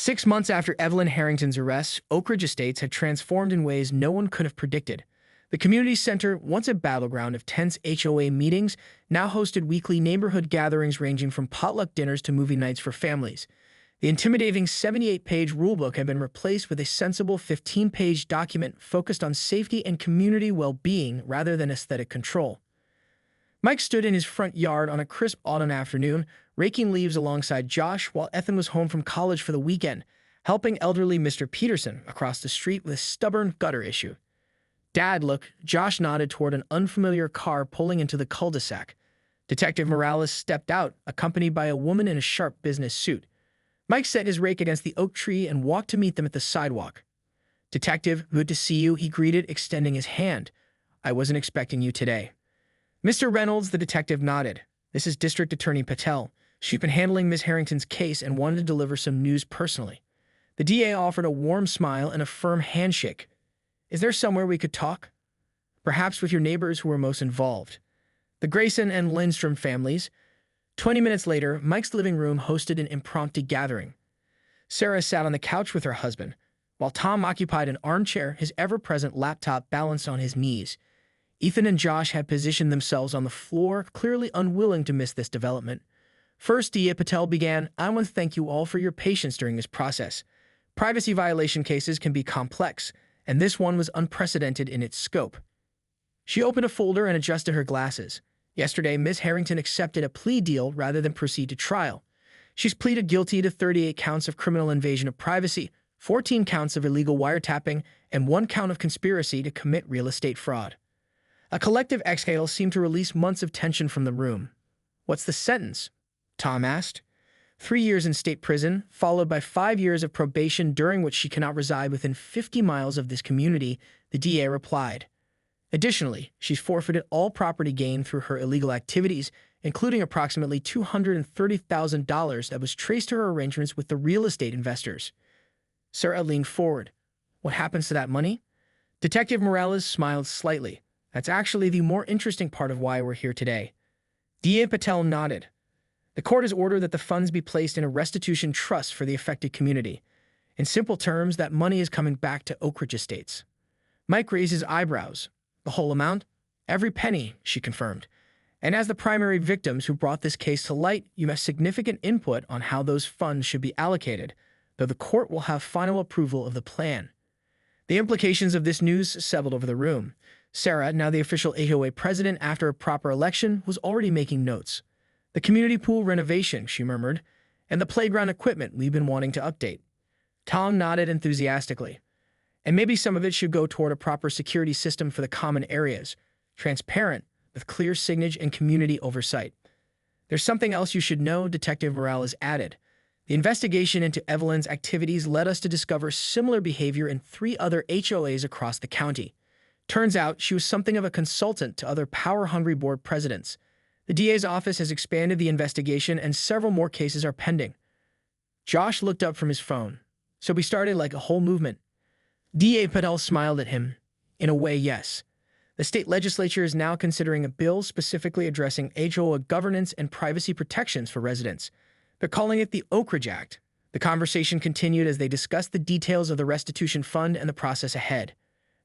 6 months after Evelyn Harrington's arrest, Oak Ridge Estates had transformed in ways no one could have predicted. The community center, once a battleground of tense HOA meetings, now hosted weekly neighborhood gatherings ranging from potluck dinners to movie nights for families. The intimidating 78-page rulebook had been replaced with a sensible 15-page document focused on safety and community well-being rather than aesthetic control. Mike stood in his front yard on a crisp autumn afternoon, raking leaves alongside Josh while Ethan was home from college for the weekend, helping elderly Mr. Peterson across the street with a stubborn gutter issue. "Dad, look," Josh nodded toward an unfamiliar car pulling into the cul-de-sac. Detective Morales stepped out, accompanied by a woman in a sharp business suit. Mike set his rake against the oak tree and walked to meet them at the sidewalk. "Detective, good to see you," he greeted, extending his hand. "I wasn't expecting you today." "Mr. Reynolds," the detective nodded. "This is District Attorney Patel. She's been handling Miss Harrington's case and wanted to deliver some news personally." The DA offered a warm smile and a firm handshake. "Is there somewhere we could talk? Perhaps with your neighbors who were most involved." The Grayson and Lindstrom families. 20 minutes later, Mike's living room hosted an impromptu gathering. Sarah sat on the couch with her husband, while Tom occupied an armchair, his ever-present laptop balanced on his knees. Ethan and Josh had positioned themselves on the floor, clearly unwilling to miss this development. First, DA Patel began, "I want to thank you all for your patience during this process. Privacy violation cases can be complex, and this one was unprecedented in its scope." She opened a folder and adjusted her glasses. "Yesterday, Miss Harrington accepted a plea deal rather than proceed to trial. She's pleaded guilty to 38 counts of criminal invasion of privacy, 14 counts of illegal wiretapping, and 1 count of conspiracy to commit real estate fraud." A collective exhale seemed to release months of tension from the room. "What's the sentence?" Tom asked. 3 years in state prison, followed by 5 years of probation during which she cannot reside within 50 miles of this community, the DA replied. Additionally, she's forfeited all property gained through her illegal activities, including approximately $230,000 that was traced to her arrangements with the real estate investors. Sarah leaned forward. "What happens to that money?" Detective Morales smiled slightly. "That's actually the more interesting part of why we're here today." DA Patel nodded. "The court has ordered that the funds be placed in a restitution trust for the affected community. In simple terms, that money is coming back to Oak Ridge Estates." Mike raised his eyebrows. "The whole amount?" "Every penny," she confirmed. "And as the primary victims who brought this case to light, you have significant input on how those funds should be allocated, though the court will have final approval of the plan." The implications of this news settled over the room. Sarah, now the official HOA president after a proper election, was already making notes. "The community pool renovation," she murmured, "and the playground equipment we've been wanting to update." Tom nodded enthusiastically. "And maybe some of it should go toward a proper security system for the common areas, transparent, with clear signage and community oversight." "There's something else you should know," Detective Morales added. "The investigation into Evelyn's activities led us to discover similar behavior in 3 other HOAs across the county. Turns out she was something of a consultant to other power-hungry board presidents. The DA's office has expanded the investigation and several more cases are pending." Josh looked up from his phone. "So we started like a whole movement." DA Patel smiled at him. "In a way, yes. The state legislature is now considering a bill specifically addressing HOA governance and privacy protections for residents. They're calling it the Oak Ridge Act." The conversation continued as they discussed the details of the restitution fund and the process ahead.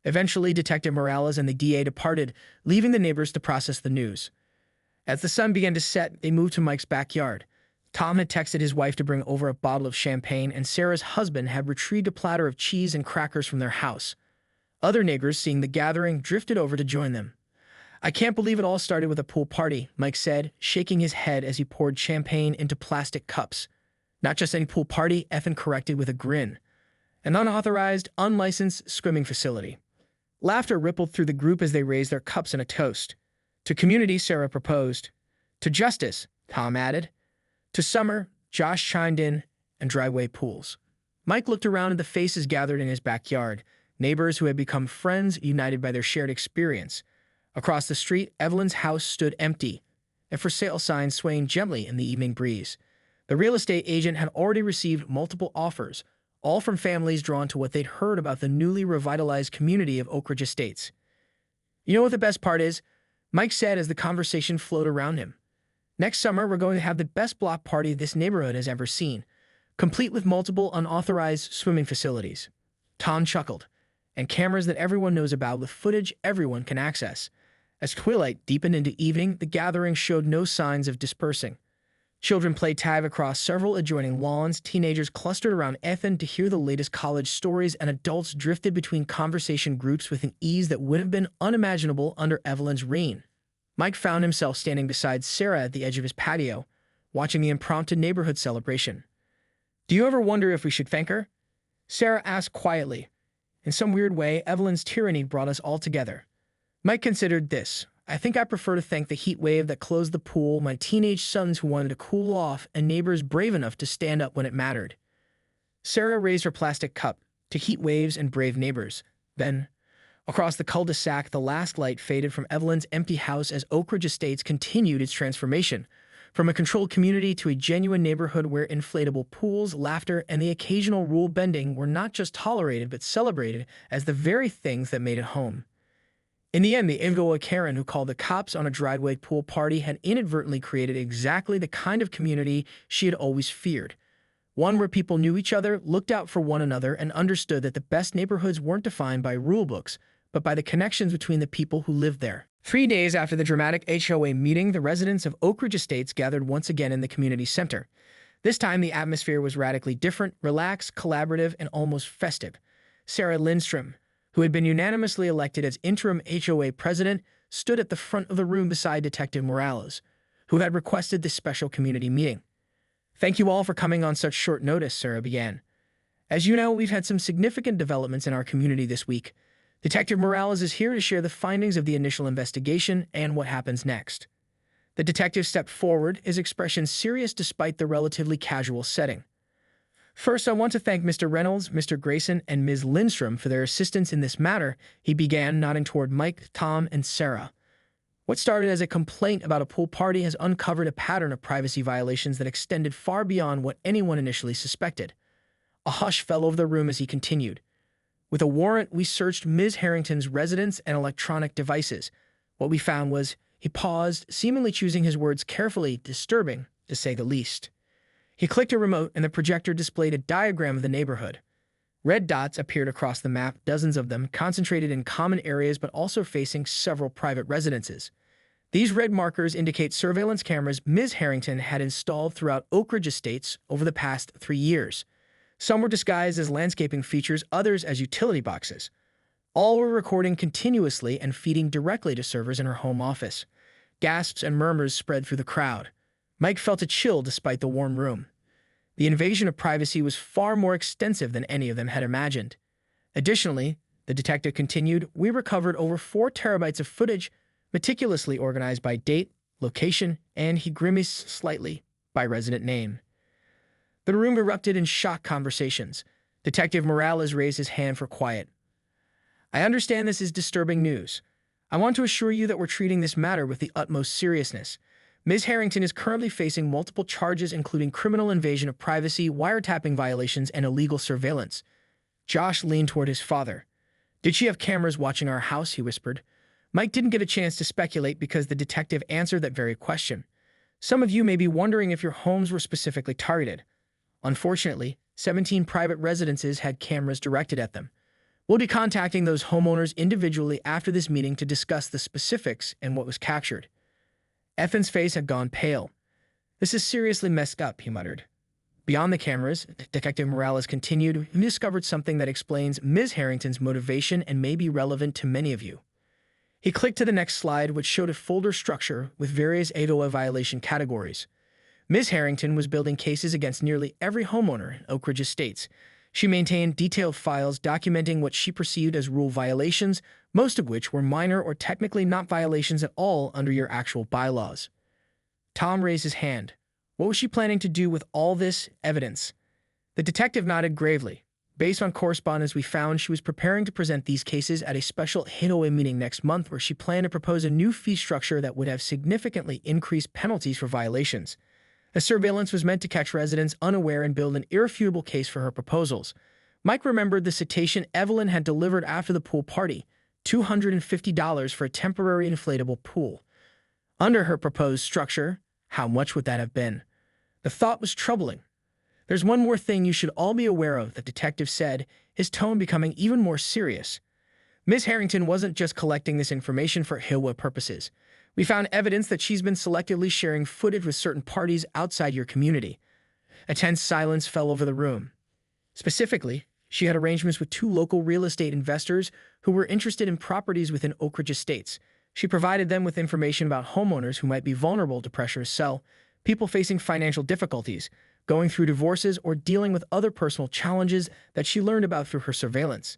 Eventually, Detective Morales and the DA departed, leaving the neighbors to process the news. As the sun began to set, they moved to Mike's backyard. Tom had texted his wife to bring over a bottle of champagne, and Sarah's husband had retrieved a platter of cheese and crackers from their house. Other neighbors, seeing the gathering, drifted over to join them. "I can't believe it all started with a pool party," Mike said, shaking his head as he poured champagne into plastic cups. "Not just any pool party," Ethan corrected with a grin. "An unauthorized, unlicensed swimming facility." Laughter rippled through the group as they raised their cups in a toast. "To community," Sarah proposed. "To justice," Tom added. "To summer," Josh chimed in, "and driveway pools." Mike looked around at the faces gathered in his backyard, neighbors who had become friends united by their shared experience. Across the street, Evelyn's house stood empty, a for sale sign swaying gently in the evening breeze. The real estate agent had already received multiple offers, all from families drawn to what they'd heard about the newly revitalized community of Oak Ridge Estates. "You know what the best part is?" Mike said as the conversation flowed around him. "Next summer, we're going to have the best block party this neighborhood has ever seen. complete with multiple unauthorized swimming facilities. Tom chuckled. And cameras that everyone knows about with footage everyone can access. As twilight deepened into evening, the gathering showed no signs of dispersing. Children played tag across several adjoining lawns, teenagers clustered around Ethan to hear the latest college stories, and adults drifted between conversation groups with an ease that would have been unimaginable under Evelyn's reign. Mike found himself standing beside Sarah at the edge of his patio, watching the impromptu neighborhood celebration. "Do you ever wonder if we should thank her?" Sarah asked quietly. In some weird way, Evelyn's tyranny brought us all together. Mike considered this. "I think I prefer to thank the heat wave that closed the pool, my teenage sons who wanted to cool off, and neighbors brave enough to stand up when it mattered." Sarah raised her plastic cup to heat waves and brave neighbors. Then, across the cul-de-sac, the last light faded from Evelyn's empty house as Oak Ridge Estates continued its transformation, from a controlled community to a genuine neighborhood where inflatable pools, laughter, and the occasional rule bending were not just tolerated but celebrated as the very things that made it home. In the end, the HOA Karen who called the cops on a driveway pool party had inadvertently created exactly the kind of community she had always feared. One where people knew each other, looked out for one another, and understood that the best neighborhoods weren't defined by rule books, but by the connections between the people who lived there. 3 days after the dramatic HOA meeting, the residents of Oak Ridge Estates gathered once again in the community center. This time, the atmosphere was radically different, relaxed, collaborative, and almost festive. Sarah Lindstrom, who had been unanimously elected as interim HOA president, stood at the front of the room beside Detective Morales, who had requested this special community meeting. "Thank you all for coming on such short notice," Sarah began. "As you know, we've had some significant developments in our community this week. Detective Morales is here to share the findings of the initial investigation and what happens next." The detective stepped forward, his expression serious despite the relatively casual setting. "First, I want to thank Mr. Reynolds, Mr. Grayson, and Ms. Lindstrom for their assistance in this matter," he began, nodding toward Mike, Tom, and Sarah. "What started as a complaint about a pool party has uncovered a pattern of privacy violations that extended far beyond what anyone initially suspected." A hush fell over the room as he continued. "With a warrant, we searched Ms. Harrington's residence and electronic devices. What we found was," he paused, seemingly choosing his words carefully, disturbing, to say the least. He clicked a remote, and the projector displayed a diagram of the neighborhood. Red dots appeared across the map, dozens of them, concentrated in common areas but also facing several private residences. These red markers indicate surveillance cameras Ms. Harrington had installed throughout Oak Ridge Estates over the past 3 years. Some were disguised as landscaping features, others as utility boxes. All were recording continuously and feeding directly to servers in her home office. Gasps and murmurs spread through the crowd. Mike felt a chill despite the warm room. The invasion of privacy was far more extensive than any of them had imagined. Additionally, the detective continued, "We recovered over 4 terabytes of footage, meticulously organized by date, location, and," he grimaced slightly, "by resident name." The room erupted in shocked conversations. Detective Morales raised his hand for quiet. "I understand this is disturbing news. I want to assure you that we're treating this matter with the utmost seriousness. Ms. Harrington is currently facing multiple charges including criminal invasion of privacy, wiretapping violations, and illegal surveillance." Josh leaned toward his father. "Did she have cameras watching our house?" he whispered. Mike didn't get a chance to speculate because the detective answered that very question. "Some of you may be wondering if your homes were specifically targeted. Unfortunately, 17 private residences had cameras directed at them. We'll be contacting those homeowners individually after this meeting to discuss the specifics and what was captured." Ethan's face had gone pale. "This is seriously messed up," he muttered. "Beyond the cameras," Detective Morales continued, "we discovered something that explains Ms. Harrington's motivation and may be relevant to many of you." He clicked to the next slide, which showed a folder structure with various HOA violation categories. Ms. Harrington was building cases against nearly every homeowner in Oak Ridge Estates. She maintained detailed files documenting what she perceived as rule violations, most of which were minor or technically not violations at all under your actual bylaws. Tom raised his hand. What was she planning to do with all this evidence? The detective nodded gravely. Based on correspondence we found, she was preparing to present these cases at a special HOA meeting next month where she planned to propose a new fee structure that would have significantly increased penalties for violations. The surveillance was meant to catch residents unaware and build an irrefutable case for her proposals. Mike remembered the citation Evelyn had delivered after the pool party, $250 for a temporary inflatable pool. Under her proposed structure, how much would that have been? The thought was troubling. There's one more thing you should all be aware of, the detective said, his tone becoming even more serious. Ms. Harrington wasn't just collecting this information for HOA purposes. We found evidence that she's been selectively sharing footage with certain parties outside your community. A tense silence fell over the room. Specifically, she had arrangements with two local real estate investors who were interested in properties within Oak Ridge Estates. She provided them with information about homeowners who might be vulnerable to pressure to sell, people facing financial difficulties, going through divorces, or dealing with other personal challenges that she learned about through her surveillance.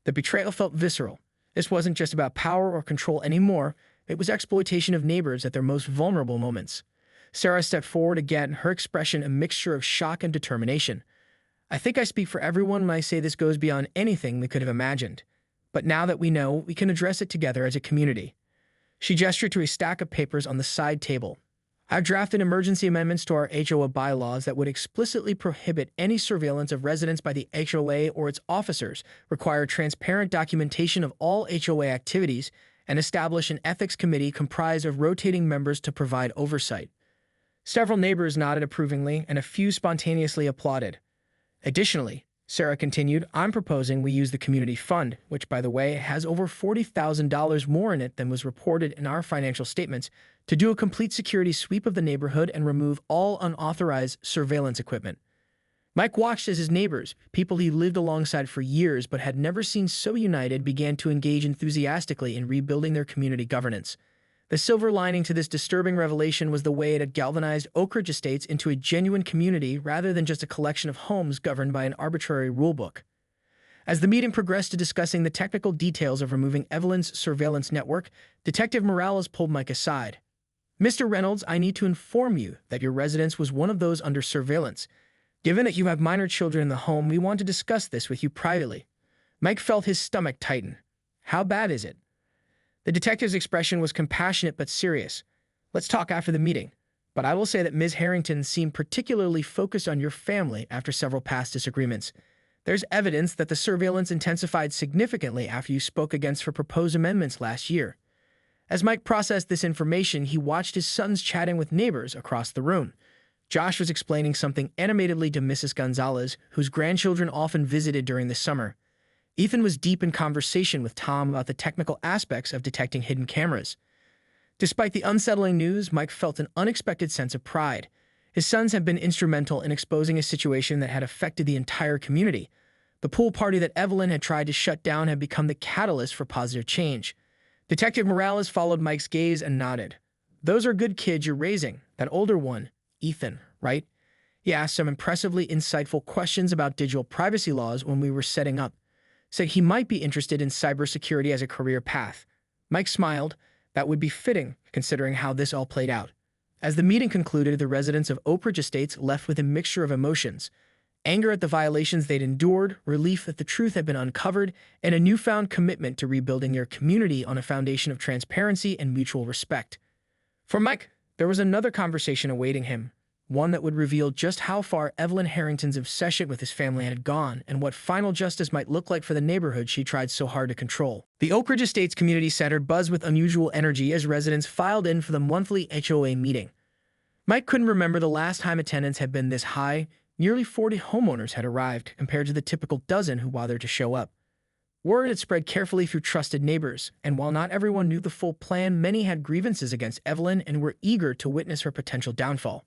The betrayal felt visceral. This wasn't just about power or control anymore. It was exploitation of neighbors at their most vulnerable moments. Sarah stepped forward again, her expression a mixture of shock and determination. I think I speak for everyone when I say this goes beyond anything we could have imagined. But now that we know, we can address it together as a community. She gestured to a stack of papers on the side table. I've drafted emergency amendments to our HOA bylaws that would explicitly prohibit any surveillance of residents by the HOA or its officers, require transparent documentation of all HOA activities, and establish an ethics committee comprised of rotating members to provide oversight. Several neighbors nodded approvingly, and a few spontaneously applauded. Additionally, Sarah continued, I'm proposing we use the community fund, which, by the way, has over $40,000 more in it than was reported in our financial statements, to do a complete security sweep of the neighborhood and remove all unauthorized surveillance equipment. Mike watched as his neighbors, people he lived alongside for years but had never seen so united, began to engage enthusiastically in rebuilding their community governance. The silver lining to this disturbing revelation was the way it had galvanized Oak Ridge Estates into a genuine community rather than just a collection of homes governed by an arbitrary rulebook. As the meeting progressed to discussing the technical details of removing Evelyn's surveillance network, Detective Morales pulled Mike aside. Mr. Reynolds, I need to inform you that your residence was one of those under surveillance. Given that you have minor children in the home, we want to discuss this with you privately. Mike felt his stomach tighten. How bad is it? The detective's expression was compassionate but serious. Let's talk after the meeting. But I will say that Ms. Harrington seemed particularly focused on your family after several past disagreements. There's evidence that the surveillance intensified significantly after you spoke against her proposed amendments last year. As Mike processed this information, he watched his sons chatting with neighbors across the room. Josh was explaining something animatedly to Mrs. Gonzalez, whose grandchildren often visited during the summer. Ethan was deep in conversation with Tom about the technical aspects of detecting hidden cameras. Despite the unsettling news, Mike felt an unexpected sense of pride. His sons had been instrumental in exposing a situation that had affected the entire community. The pool party that Evelyn had tried to shut down had become the catalyst for positive change. Detective Morales followed Mike's gaze and nodded. Those are good kids you're raising. That older one, Ethan, right? He asked some impressively insightful questions about digital privacy laws when we were setting up. Said he might be interested in cybersecurity as a career path. Mike smiled. That would be fitting, considering how this all played out. As the meeting concluded, the residents of Oak Ridge Estates left with a mixture of emotions. Anger at the violations they'd endured, relief that the truth had been uncovered, and a newfound commitment to rebuilding their community on a foundation of transparency and mutual respect. For Mike, there was another conversation awaiting him, one that would reveal just how far Evelyn Harrington's obsession with his family had gone and what final justice might look like for the neighborhood she tried so hard to control. The Oak Ridge Estates Community Center buzzed with unusual energy as residents filed in for the monthly HOA meeting. Mike couldn't remember the last time attendance had been this high. Nearly 40 homeowners had arrived, compared to the typical dozen who bothered to show up. Word had spread carefully through trusted neighbors, and while not everyone knew the full plan, many had grievances against Evelyn and were eager to witness her potential downfall.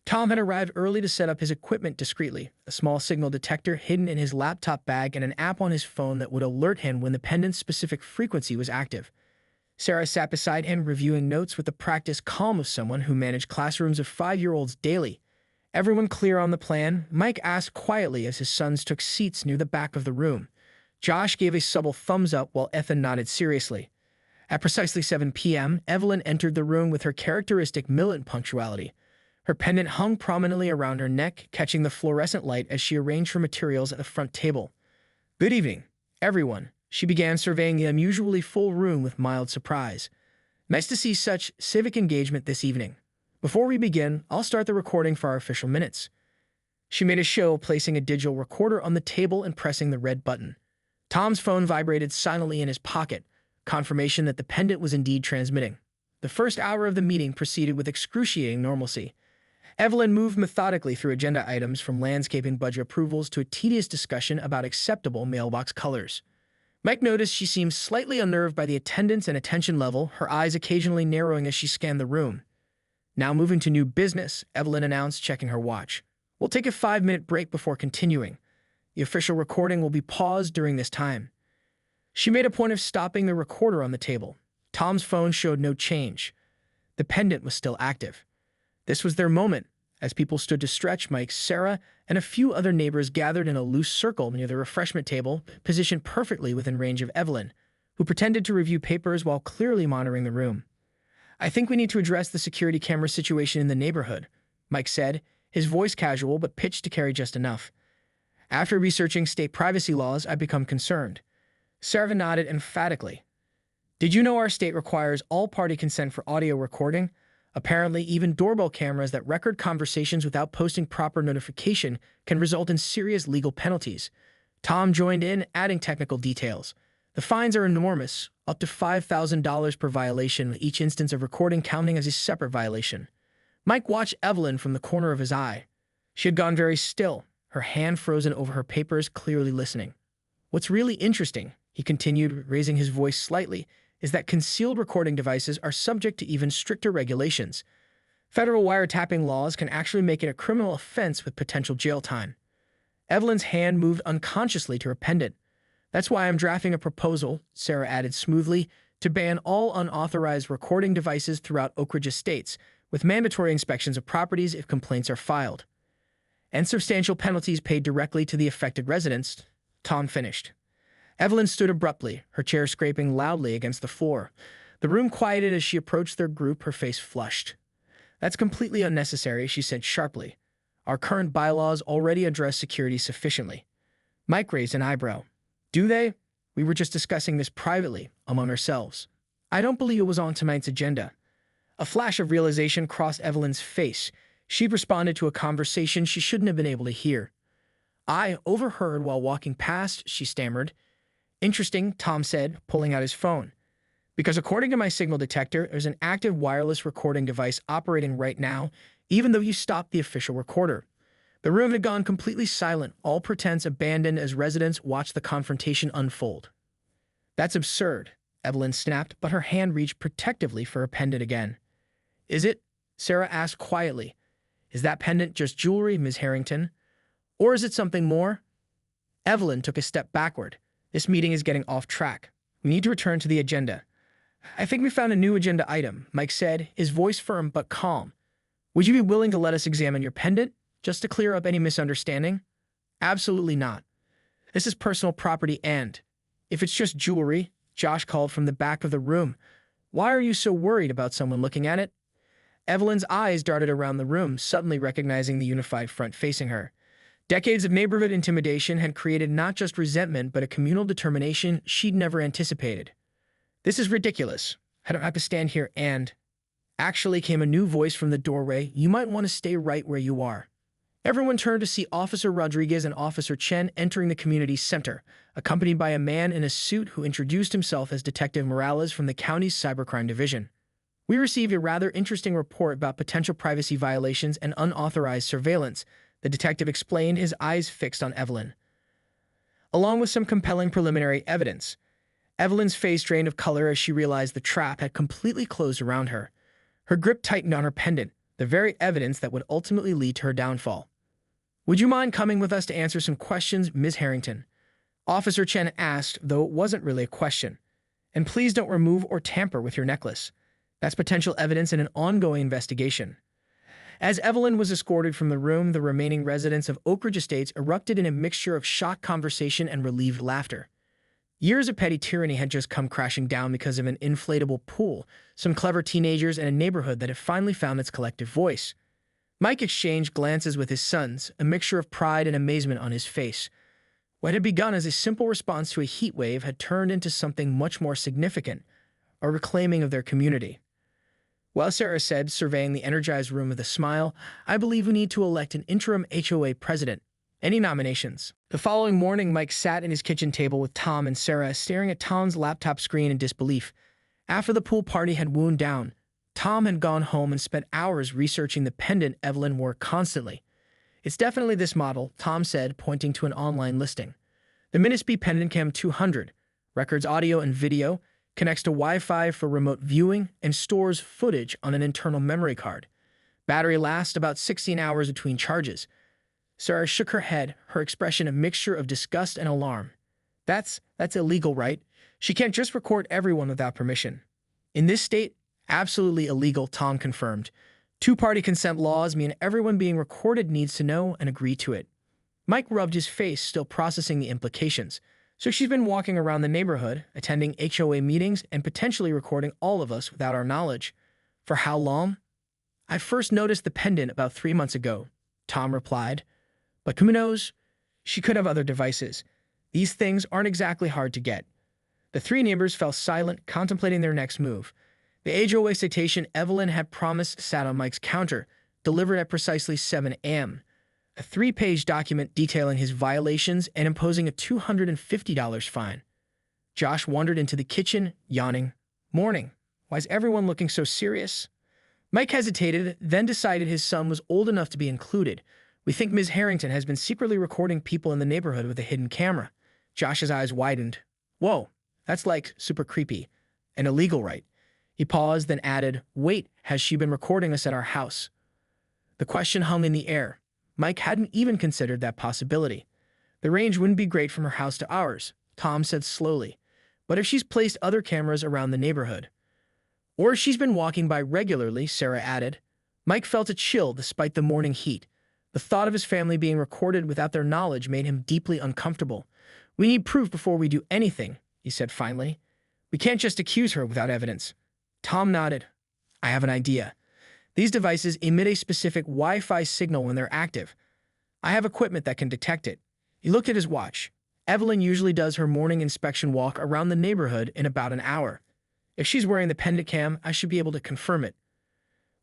Tom had arrived early to set up his equipment discreetly, a small signal detector hidden in his laptop bag and an app on his phone that would alert him when the pendant's specific frequency was active. Sarah sat beside him, reviewing notes with the practiced calm of someone who managed classrooms of 5-year-olds daily. Everyone clear on the plan? Mike asked quietly as his sons took seats near the back of the room. Josh gave a subtle thumbs up while Ethan nodded seriously. At precisely 7 p.m., Evelyn entered the room with her characteristic militant punctuality. Her pendant hung prominently around her neck, catching the fluorescent light as she arranged her materials at the front table. Good evening, everyone. She began surveying the unusually full room with mild surprise. Nice to see such civic engagement this evening. Before we begin, I'll start the recording for our official minutes. She made a show, placing a digital recorder on the table and pressing the red button. Tom's phone vibrated silently in his pocket, confirmation that the pendant was indeed transmitting. The first hour of the meeting proceeded with excruciating normalcy. Evelyn moved methodically through agenda items from landscaping budget approvals to a tedious discussion about acceptable mailbox colors. Mike noticed she seemed slightly unnerved by the attendance and attention level, her eyes occasionally narrowing as she scanned the room. Now moving to new business, Evelyn announced, checking her watch. We'll take a 5-minute break before continuing. The official recording will be paused during this time. She made a point of stopping the recorder on the table. Tom's phone showed no change. The pendant was still active. This was their moment. As people stood to stretch, Mike, Sarah, and a few other neighbors gathered in a loose circle near the refreshment table, positioned perfectly within range of Evelyn, who pretended to review papers while clearly monitoring the room. I think we need to address the security camera situation in the neighborhood, Mike said, his voice casual but pitched to carry just enough. After researching state privacy laws, I've become concerned. Sarah nodded emphatically. Did you know our state requires all-party consent for audio recording? Apparently, even doorbell cameras that record conversations without posting proper notification can result in serious legal penalties. Tom joined in, adding technical details. The fines are enormous, up to $5,000 per violation, with each instance of recording counting as a separate violation. Mike watched Evelyn from the corner of his eye. She had gone very still, her hand frozen over her papers, clearly listening. What's really interesting, he continued, raising his voice slightly, is that concealed recording devices are subject to even stricter regulations. Federal wiretapping laws can actually make it a criminal offense with potential jail time. Evelyn's hand moved unconsciously to her pendant. That's why I'm drafting a proposal, Sarah added smoothly, to ban all unauthorized recording devices throughout Oak Ridge Estates, with mandatory inspections of properties if complaints are filed. And substantial penalties paid directly to the affected residents, Tom finished. Evelyn stood abruptly, her chair scraping loudly against the floor. The room quieted as she approached their group, her face flushed. That's completely unnecessary, she said sharply. Our current bylaws already address security sufficiently. Mike raised an eyebrow. Do they? We were just discussing this privately, among ourselves. I don't believe it was on tonight's agenda. A flash of realization crossed Evelyn's face. She'd responded to a conversation she shouldn't have been able to hear. I overheard while walking past, she stammered. Interesting, Tom said, pulling out his phone. Because according to my signal detector, there's an active wireless recording device operating right now, even though you stopped the official recorder. The room had gone completely silent, all pretense abandoned as residents watched the confrontation unfold. That's absurd, Evelyn snapped, but her hand reached protectively for her pendant again. Is it? Sarah asked quietly. Is that pendant just jewelry, Ms. Harrington? Or is it something more? Evelyn took a step backward. This meeting is getting off track. We need to return to the agenda. I think we found a new agenda item, Mike said, his voice firm but calm. Would you be willing to let us examine your pendant, just to clear up any misunderstanding? Absolutely not. This is personal property and, if it's just jewelry, Josh called from the back of the room. Why are you so worried about someone looking at it? Evelyn's eyes darted around the room, suddenly recognizing the unified front facing her. Decades of neighborhood intimidation had created not just resentment, but a communal determination she'd never anticipated. This is ridiculous. I don't have to stand here and... Actually came a new voice from the doorway. You might want to stay right where you are. Everyone turned to see Officer Rodriguez and Officer Chen entering the community center, accompanied by a man in a suit who introduced himself as Detective Morales from the county's cybercrime division. We received a rather interesting report about potential privacy violations and unauthorized surveillance, the detective explained, his eyes fixed on Evelyn. Along with some compelling preliminary evidence, Evelyn's face drained of color as she realized the trap had completely closed around her. Her grip tightened on her pendant, the very evidence that would ultimately lead to her downfall. Would you mind coming with us to answer some questions, Ms. Harrington? Officer Chen asked, though it wasn't really a question. And please don't remove or tamper with your necklace. That's potential evidence in an ongoing investigation. As Evelyn was escorted from the room, the remaining residents of Oak Ridge Estates erupted in a mixture of shocked conversation and relieved laughter. Years of petty tyranny had just come crashing down because of an inflatable pool, some clever teenagers, and a neighborhood that had finally found its collective voice. Mike exchanged glances with his sons, a mixture of pride and amazement on his face. What had begun as a simple response to a heat wave had turned into something much more significant, a reclaiming of their community. Well, Sarah said, surveying the energized room with a smile, I believe we need to elect an interim HOA president. Any nominations? The following morning, Mike sat at his kitchen table with Tom and Sarah, staring at Tom's laptop screen in disbelief. After the pool party had wound down, Tom had gone home and spent hours researching the pendant Evelyn wore constantly. "It's definitely this model," Tom said, pointing to an online listing. The Minisby Pendant Cam 200 records audio and video, connects to Wi-Fi for remote viewing, and stores footage on an internal memory card. Battery lasts about 16 hours between charges. Sarah shook her head, her expression a mixture of disgust and alarm. That's illegal, right? She can't just record everyone without permission." "In this state, absolutely illegal," Tom confirmed. "Two-party consent laws mean everyone being recorded needs to know and agree to it." Mike rubbed his face, still processing the implications. "So she's been walking around the neighborhood, attending HOA meetings, and potentially recording all of us without our knowledge. For how long?" "I first noticed the pendant about 3 months ago," Tom replied. "But who knows? She could have other devices. These things aren't exactly hard to get." The three neighbors fell silent, contemplating their next move. The HOA citation Evelyn had promised sat on Mike's counter, delivered at precisely 7 a.m. A 3-page document detailing his violations and imposing a $250 fine. Josh wandered into the kitchen, yawning. "Morning. Why's everyone looking so serious?" Mike hesitated, then decided his son was old enough to be included. "We think Ms. Harrington has been secretly recording people in the neighborhood with a hidden camera." Josh's eyes widened. "Whoa, that's like super creepy. And illegal, right?" He paused, then added, "Wait, has she been recording us at our house?" The question hung in the air. Mike hadn't even considered that possibility. "The range wouldn't be great from her house to ours," Tom said slowly. "But if she's placed other cameras around the neighborhood." "Or she's been walking by regularly," Sarah added. Mike felt a chill despite the morning heat. The thought of his family being recorded without their knowledge made him deeply uncomfortable. "We need proof before we do anything," he said finally. "We can't just accuse her without evidence." Tom nodded. "I have an idea. These devices emit a specific Wi-Fi signal when they're active. I have equipment that can detect it." He looked at his watch. "Evelyn usually does her morning inspection walk around the neighborhood in about an hour. If she's wearing the pendant cam, I should be able to confirm it."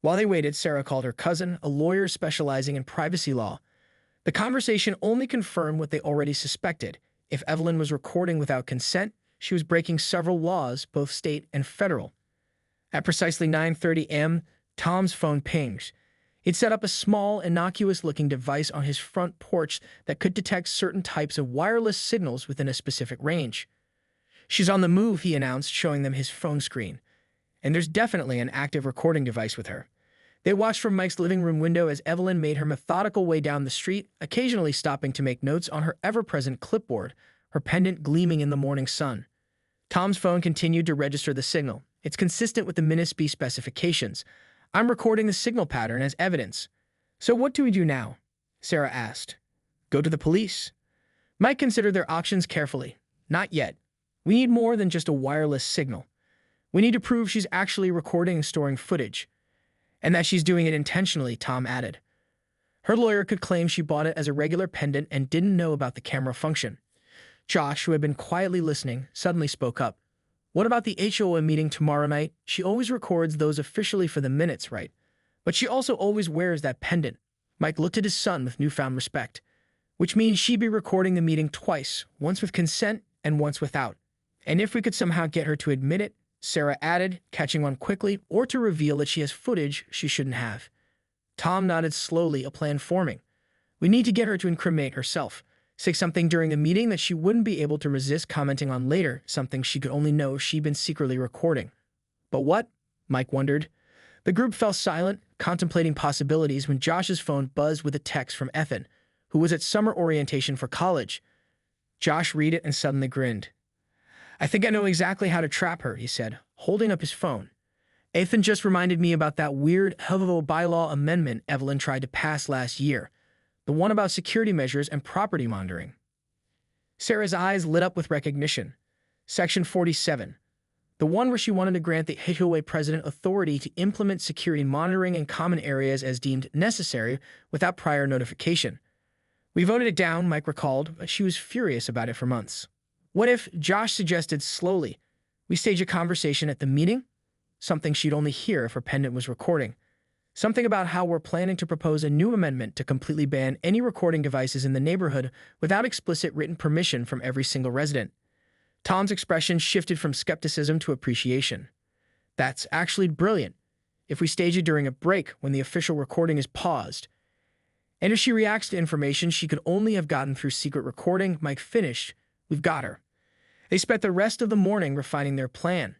While they waited, Sarah called her cousin, a lawyer specializing in privacy law. The conversation only confirmed what they already suspected. If Evelyn was recording without consent, she was breaking several laws, both state and federal. At precisely 9:30 a.m., Tom's phone pinged. He'd set up a small, innocuous-looking device on his front porch that could detect certain types of wireless signals within a specific range. "She's on the move," he announced, showing them his phone screen. "And there's definitely an active recording device with her." They watched from Mike's living room window as Evelyn made her methodical way down the street, occasionally stopping to make notes on her ever-present clipboard, her pendant gleaming in the morning sun. Tom's phone continued to register the signal. "It's consistent with the Minisby specifications. I'm recording the signal pattern as evidence." "So what do we do now?" Sarah asked. "Go to the police." Mike considered their options carefully. "Not yet. We need more than just a wireless signal. We need to prove she's actually recording and storing footage. And that she's doing it intentionally," Tom added. Her lawyer could claim she bought it as a regular pendant and didn't know about the camera function. Josh, who had been quietly listening, suddenly spoke up. "What about the HOA meeting tomorrow night? She always records those officially for the minutes, right? But she also always wears that pendant." Mike looked at his son with newfound respect. "Which means she'd be recording the meeting twice, once with consent and once without. And if we could somehow get her to admit it," Sarah added, catching on quickly, "or to reveal that she has footage she shouldn't have." Tom nodded slowly, a plan forming. "We need to get her to incriminate herself. Say something during the meeting that she wouldn't be able to resist commenting on later, something she could only know she'd been secretly recording." "But what?" Mike wondered. The group fell silent, contemplating possibilities when Josh's phone buzzed with a text from Ethan, who was at summer orientation for college. Josh read it and suddenly grinned. "I think I know exactly how to trap her," he said, holding up his phone. "Ethan just reminded me about that weird HOA bylaw amendment Evelyn tried to pass last year. The one about security measures and property monitoring." Sarah's eyes lit up with recognition. Section 47. The one where she wanted to grant the HOA president authority to implement security monitoring in common areas as deemed necessary without prior notification. "We voted it down," Mike recalled, but she was furious about it for months. "What if," Josh suggested slowly, "we stage a conversation at the meeting?" Something she'd only hear if her pendant was recording. Something about how we're planning to propose a new amendment to completely ban any recording devices in the neighborhood without explicit written permission from every single resident. Tom's expression shifted from skepticism to appreciation. "That's actually brilliant. if we stage it during a break when the official recording is paused. And if she reacts to information she could only have gotten through secret recording, Mike finished, we've got her. They spent the rest of the morning refining their plan.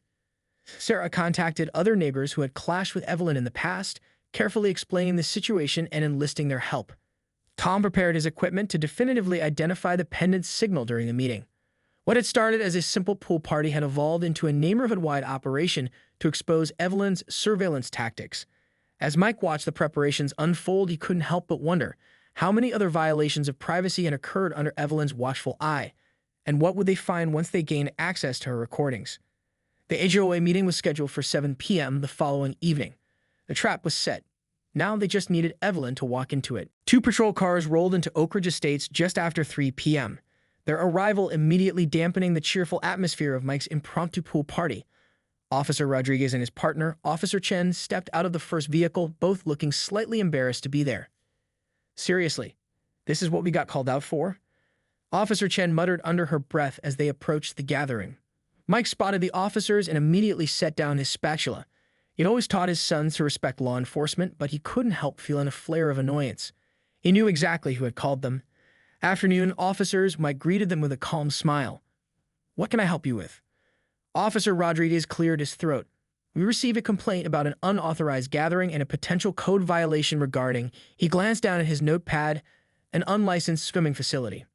Sarah contacted other neighbors who had clashed with Evelyn in the past, carefully explaining the situation and enlisting their help. Tom prepared his equipment to definitively identify the pendant signal during the meeting. What had started as a simple pool party had evolved into a neighborhood-wide operation to expose Evelyn's surveillance tactics. As Mike watched the preparations unfold, he couldn't help but wonder how many other violations of privacy had occurred under Evelyn's watchful eye, and what would they find once they gained access to her recordings. The HOA meeting was scheduled for 7 p.m. the following evening. The trap was set. Now they just needed Evelyn to walk into it. 2 patrol cars rolled into Oak Ridge Estates just after 3 p.m., their arrival immediately dampening the cheerful atmosphere of Mike's impromptu pool party. Officer Rodriguez and his partner, Officer Chen, stepped out of the first vehicle, both looking slightly embarrassed to be there. Seriously, this is what we got called out for? Officer Chen muttered under her breath as they approached the gathering. Mike spotted the officers and immediately set down his spatula. He'd always taught his sons to respect law enforcement, but he couldn't help feeling a flare of annoyance. He knew exactly who had called them. Afternoon, officers. Mike greeted them with a calm smile. What can I help you with? Officer Rodriguez cleared his throat. We received a complaint about an unauthorized gathering and a potential code violation regarding, he glanced down at his notepad, an unlicensed swimming facility.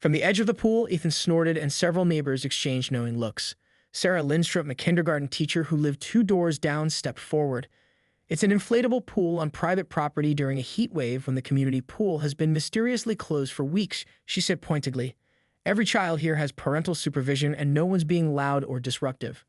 From the edge of the pool, Ethan snorted and several neighbors exchanged knowing looks. Sarah Lindstrom, a kindergarten teacher who lived 2 doors down, stepped forward. It's an inflatable pool on private property during a heat wave when the community pool has been mysteriously closed for weeks, she said pointedly. Every child here has parental supervision and no one's being loud or disruptive.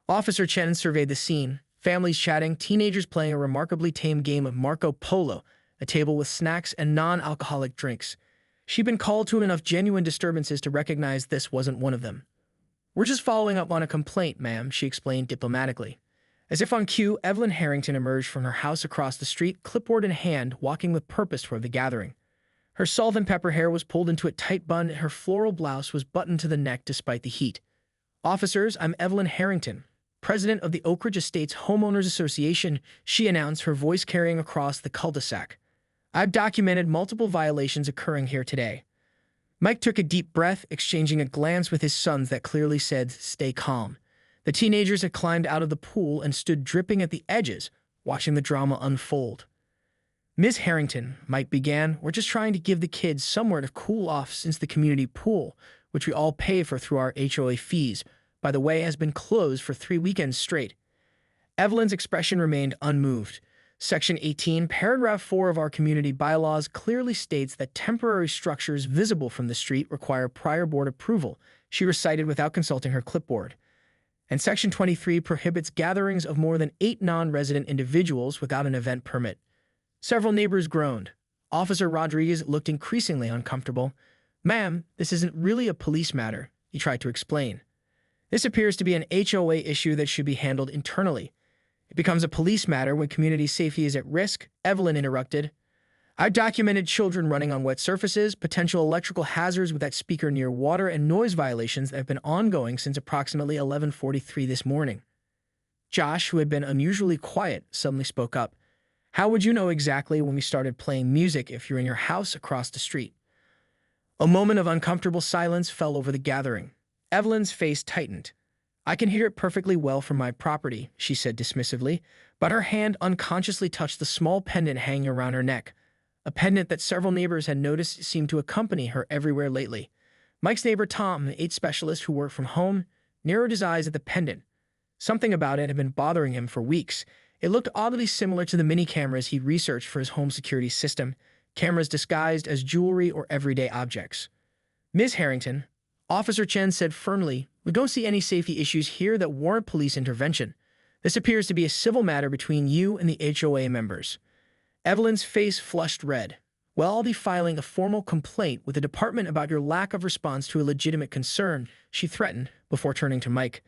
Officer Chen surveyed the scene, families chatting, teenagers playing a remarkably tame game of Marco Polo, a table with snacks and non-alcoholic drinks. She'd been called to enough genuine disturbances to recognize this wasn't one of them. We're just following up on a complaint, ma'am, she explained diplomatically. As if on cue, Evelyn Harrington emerged from her house across the street, clipboard in hand, walking with purpose toward the gathering. Her salt and pepper hair was pulled into a tight bun, and her floral blouse was buttoned to the neck despite the heat. Officers, I'm Evelyn Harrington, president of the Oak Ridge Estates Homeowners Association, she announced, her voice carrying across the cul-de-sac. I've documented multiple violations occurring here today. Mike took a deep breath, exchanging a glance with his sons that clearly said, stay calm. The teenagers had climbed out of the pool and stood dripping at the edges, watching the drama unfold. Ms. Harrington, Mike began, we're just trying to give the kids somewhere to cool off since the community pool, which we all pay for through our HOA fees, by the way, has been closed for 3 weekends straight. Evelyn's expression remained unmoved. Section 18, Paragraph 4 of our community bylaws clearly states that temporary structures visible from the street require prior board approval, she recited without consulting her clipboard. And Section 23 prohibits gatherings of more than 8 non-resident individuals without an event permit. Several neighbors groaned. Officer Rodriguez looked increasingly uncomfortable. Ma'am, this isn't really a police matter, he tried to explain. This appears to be an HOA issue that should be handled internally. It becomes a police matter when community safety is at risk, Evelyn interrupted. I've documented children running on wet surfaces, potential electrical hazards with that speaker near water, and noise violations that have been ongoing since approximately 11:43 this morning. Josh, who had been unusually quiet, suddenly spoke up. How would you know exactly when we started playing music if you're in your house across the street? A moment of uncomfortable silence fell over the gathering. Evelyn's face tightened. I can hear it perfectly well from my property, she said dismissively, but her hand unconsciously touched the small pendant hanging around her neck, a pendant that several neighbors had noticed seemed to accompany her everywhere lately. Mike's neighbor Tom, an 8 specialist who worked from home, narrowed his eyes at the pendant. Something about it had been bothering him for weeks. It looked oddly similar to the mini cameras he'd researched for his home security system, cameras disguised as jewelry or everyday objects. Ms. Harrington, Officer Chen said firmly, we don't see any safety issues here that warrant police intervention. This appears to be a civil matter between you and the HOA members. Evelyn's face flushed red. Well, I'll be filing a formal complaint with the department about your lack of response to a legitimate concern, she threatened, before turning to Mike.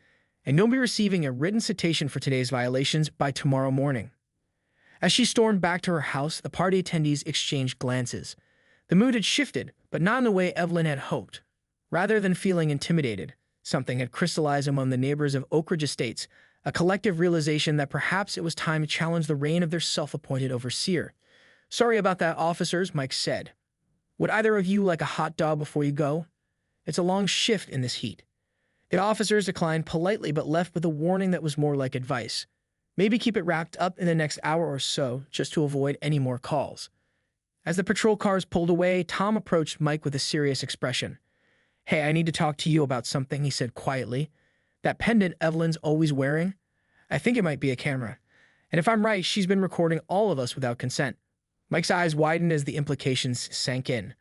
And you'll be receiving a written citation for today's violations by tomorrow morning. As she stormed back to her house, the party attendees exchanged glances. The mood had shifted, but not in the way Evelyn had hoped. Rather than feeling intimidated, something had crystallized among the neighbors of Oak Ridge Estates, a collective realization that perhaps it was time to challenge the reign of their self-appointed overseer. "Sorry about that, officers," Mike said. "Would either of you like a hot dog before you go? It's a long shift in this heat." The officers declined politely but left with a warning that was more like advice. Maybe keep it wrapped up in the next hour or so, just to avoid any more calls. As the patrol cars pulled away, Tom approached Mike with a serious expression. "Hey, I need to talk to you about something," he said quietly. "That pendant Evelyn's always wearing? I think it might be a camera. And if I'm right, she's been recording all of us without consent." Mike's eyes widened as the implications sank in.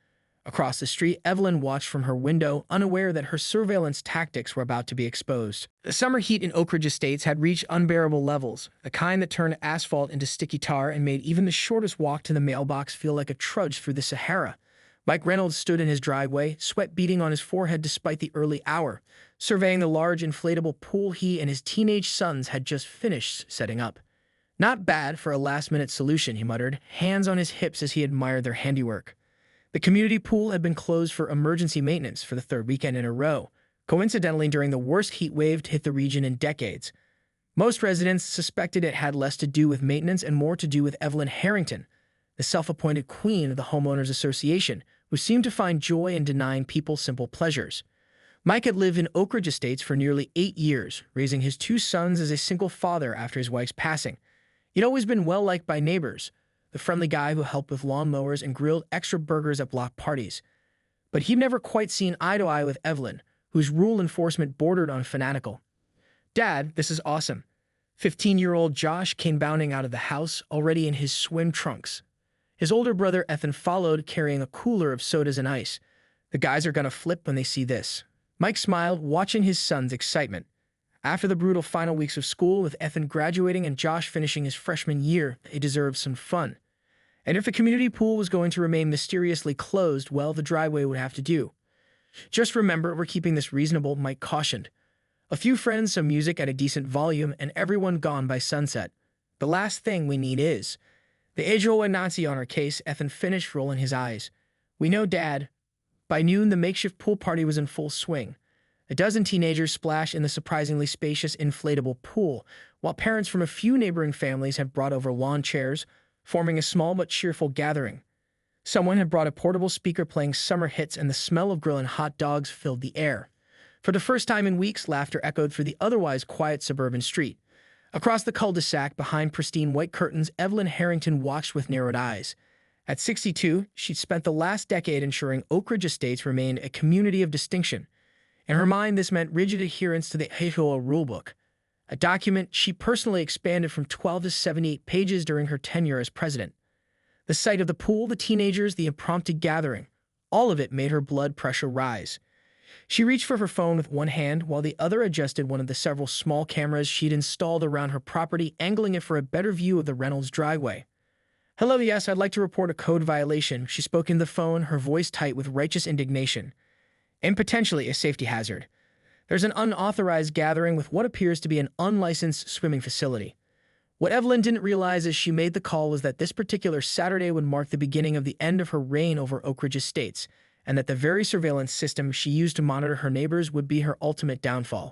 Across the street, Evelyn watched from her window, unaware that her surveillance tactics were about to be exposed. The summer heat in Oak Ridge Estates had reached unbearable levels, the kind that turned asphalt into sticky tar and made even the shortest walk to the mailbox feel like a trudge through the Sahara. Mike Reynolds stood in his driveway, sweat beading on his forehead despite the early hour, surveying the large inflatable pool he and his teenage sons had just finished setting up. "Not bad for a last-minute solution," he muttered, hands on his hips as he admired their handiwork. The community pool had been closed for emergency maintenance for the third weekend in a row, coincidentally during the worst heat wave to hit the region in decades. Most residents suspected it had less to do with maintenance and more to do with Evelyn Harrington, the self-appointed queen of the Homeowners Association, who seemed to find joy in denying people simple pleasures. Mike had lived in Oak Ridge Estates for nearly 8 years, raising his 2 sons as a single father after his wife's passing. He'd always been well-liked by neighbors, the friendly guy who helped with lawnmowers and grilled extra burgers at block parties. But he'd never quite seen eye to eye with Evelyn, whose rule enforcement bordered on fanatical. "Dad, this is awesome." 15-year-old Josh came bounding out of the house, already in his swim trunks. His older brother Ethan followed, carrying a cooler of sodas and ice. "The guys are gonna flip when they see this." Mike smiled, watching his son's excitement. After the brutal final weeks of school, with Ethan graduating and Josh finishing his freshman year, they deserved some fun. And if the community pool was going to remain mysteriously closed, well, the driveway would have to do. "Just remember, we're keeping this reasonable," Mike cautioned. "A few friends, some music at a decent volume, and everyone gone by sunset. The last thing we need is—" "The HOA Nazi on our case," Ethan finished, rolling his eyes. "We know, Dad." By noon, the makeshift pool party was in full swing. A dozen teenagers splashed in the surprisingly spacious inflatable pool, while parents from a few neighboring families had brought over lawn chairs, forming a small but cheerful gathering. Someone had brought a portable speaker playing summer hits, and the smell of grilling hot dogs filled the air. For the first time in weeks, laughter echoed through the otherwise quiet suburban street. Across the cul-de-sac, behind pristine white curtains, Evelyn Harrington watched with narrowed eyes. At 62, she'd spent the last decade ensuring Oak Ridge Estates remained a community of distinction. In her mind, this meant rigid adherence to the HOA rulebook, a document she personally expanded from 12 to 78 pages during her tenure as president. The sight of the pool, the teenagers, the impromptu gathering, all of it made her blood pressure rise. She reached for her phone with one hand while the other adjusted one of the several small cameras she'd installed around her property, angling it for a better view of the Reynolds driveway. "Hello, yes, I'd like to report a code violation," she spoke in the phone, her voice tight with righteous indignation. "And potentially a safety hazard. There's an unauthorized gathering with what appears to be an unlicensed swimming facility." What Evelyn didn't realize as she made the call was that this particular Saturday would mark the beginning of the end of her reign over Oak Ridge Estates, and that the very surveillance system she used to monitor her neighbors would be her ultimate downfall.